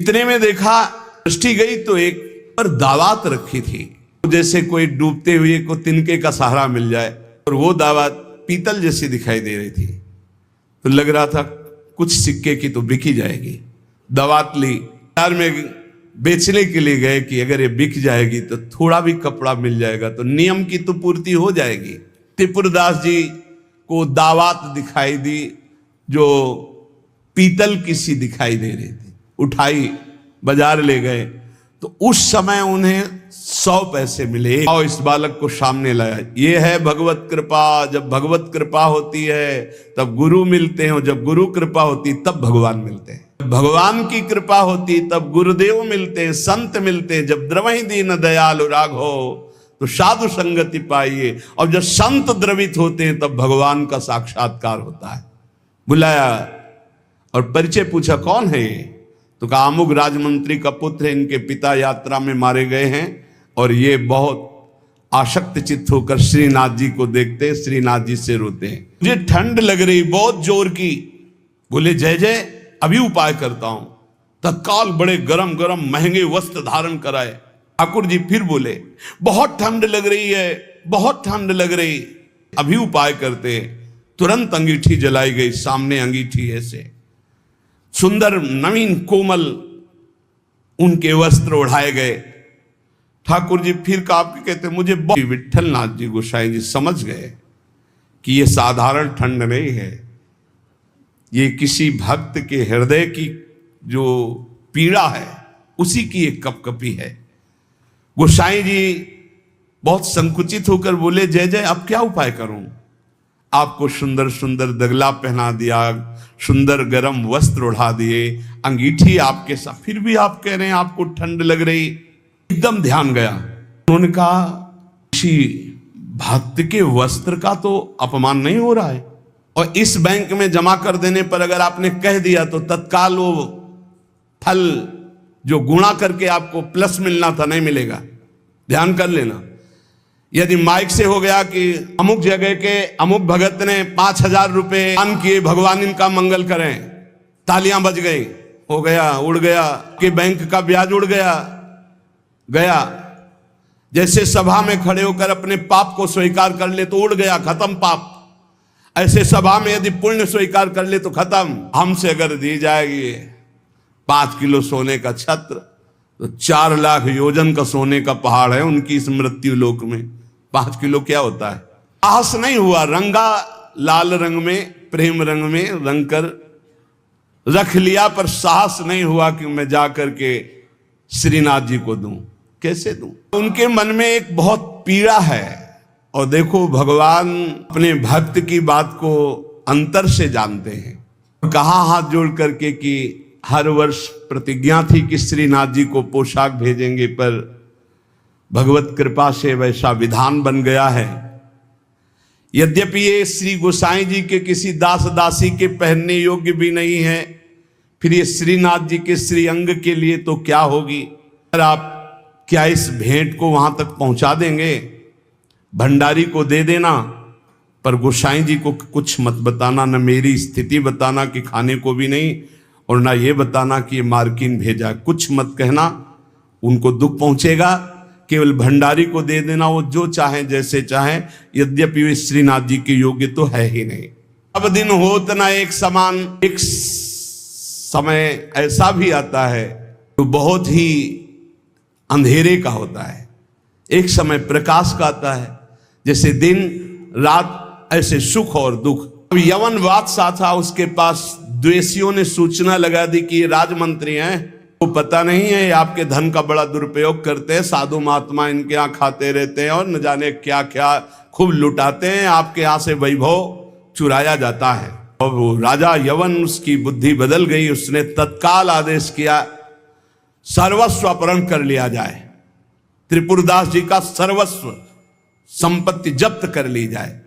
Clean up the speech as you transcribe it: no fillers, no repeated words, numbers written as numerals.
इतने में देखा, दृष्टि गई तो एक पर दावात रखी थी, जैसे कोई डूबते हुए को तिनके का सहारा मिल जाए, और वो दावात पीतल जैसी दिखाई दे रही थी। तो लग रहा था कुछ सिक्के की तो बिकी जाएगी। दावात ली, बाजार में बेचने के लिए गए कि अगर ये बिक जाएगी तो थोड़ा भी कपड़ा मिल जाएगा तो नियम की तो पूर्ति हो जाएगी। त्रिपुरदास जी को दावात दिखाई दी जो पीतल की सी दिखाई दे रही थी, उठाई बाजार ले गए तो उस समय उन्हें 100 पैसे मिले और इस बालक को सामने लाया। ये है भगवत कृपा। जब भगवत कृपा होती है तब गुरु मिलते हैं, और जब गुरु कृपा होती तब भगवान मिलते हैं। भगवान की कृपा होती तब गुरुदेव मिलते हैं, संत मिलते हैं। जब द्रवहि दीन दयालु राघो तो साधु संगति पाइए, और जब संत द्रवित होते हैं तब भगवान का साक्षात्कार होता है। बुलाया और परिचय पूछा, कौन है ये? तो कहा अमुक राजमंत्री का पुत्र है, इनके पिता यात्रा में मारे गए हैं और ये बहुत आसक्त चित्त होकर श्रीनाथ जी को देखते, श्रीनाथ जी से रोते हैं। मुझे ठंड लग रही बहुत जोर की। बोले जय जय, अभी उपाय करता हूं। तत्काल बड़े गरम गरम महंगे वस्त्र धारण कराए। ठाकुर जी फिर बोले बहुत ठंड लग रही है, बहुत ठंड लग रही, अभी उपाय करते। तुरंत अंगीठी जलाई गई, सामने अंगीठी ऐसे सुंदर नवीन कोमल उनके वस्त्र उड़ाए गए। ठाकुर जी फिर कहते मुझे विट्ठल नाथ जी गोसाई जी समझ गए कि ये साधारण ठंड नहीं है, ये किसी भक्त के हृदय की जो पीड़ा है उसी की एक कपकपी है। गोसाई जी बहुत संकुचित होकर बोले जय जय, अब क्या उपाय करूं? आपको सुंदर सुंदर दगला पहना दिया, सुंदर गरम वस्त्र उड़ा दिए, अंगीठी आपके साथ, फिर भी आप कह रहे हैं आपको ठंड लग रही। एकदम ध्यान गया। उन्होंने कहा किसी भक्त के वस्त्र का तो अपमान नहीं हो रहा है, और इस बैंक में जमा कर देने पर अगर आपने कह दिया तो तत्काल वो फल जो गुणा करके आपको प्लस मिलना था नहीं मिलेगा। ध्यान कर लेना। यदि माइक से हो गया कि अमुक जगह के अमुक भगत ने 5000 रुपए दान किए, भगवान इनका मंगल करें, तालियां बज गई, हो गया, उड़ गया कि बैंक का ब्याज उड़ गया। जैसे सभा में खड़े होकर अपने पाप को स्वीकार कर ले तो उड़ गया, खत्म पाप। ऐसे सभा में यदि पुण्य स्वीकार कर ले तो खत्म। हमसे अगर दी जाएगी 5 किलो सोने का छत्र तो 4 लाख योजन का सोने का पहाड़ है उनकी इस मृत्यु लोक में। 5 किलो क्या होता है? साहस नहीं हुआ, रंगा लाल रंग में, प्रेम रंग में रंग कर रख लिया, पर साहस नहीं हुआ कि मैं जा करके श्रीनाथ जी को दूं। कैसे दूं? उनके मन में एक बहुत पीड़ा है। और देखो भगवान अपने भक्त की बात को अंतर से जानते हैं। कहा हाथ जोड़ करके कि हर वर्ष प्रतिज्ञा थी कि श्रीनाथ जी को पोशाक भेजेंगे, पर भगवत कृपा से वैसा विधान बन गया है। यद्यपि ये श्री गोसाई जी के किसी दास दासी के पहनने योग्य भी नहीं है, फिर ये श्रीनाथ जी के श्री अंग के लिए तो क्या होगी। पर आप क्या इस भेंट को वहां तक पहुंचा देंगे? भंडारी को दे देना, पर गोसाई जी को कुछ मत बताना, न मेरी स्थिति बताना कि खाने को भी नहीं, और ना ये बताना कि ये मार्किन भेजा, कुछ मत कहना, उनको दुख पहुंचेगा। केवल भंडारी को दे देना, वो जो चाहे जैसे चाहे, यद्यपि वे श्रीनाथ जी के योग्य तो है ही नहीं। अब दिन होत ना एक समान। एक समय ऐसा भी आता है तो बहुत ही अंधेरे का होता है, एक समय प्रकाश का आता है। जैसे दिन रात ऐसे सुख और दुख। अब यवन बादशाह था, उसके पास द्वेषियों ने सूचना लगा दी कि ये राजमंत्री हैं, वो पता नहीं है आपके धन का बड़ा दुरुपयोग करते हैं, साधु महात्मा इनके यहाँ खाते रहते हैं और न जाने क्या क्या खूब लुटाते हैं, आपके यहाँ से वैभव चुराया जाता है। और वो राजा यवन, उसकी बुद्धि बदल गई, उसने तत्काल आदेश किया सर्वस्व अपहरण कर लिया जाए, त्रिपुरदास जी का सर्वस्व संपत्ति जब्त कर ली जाए।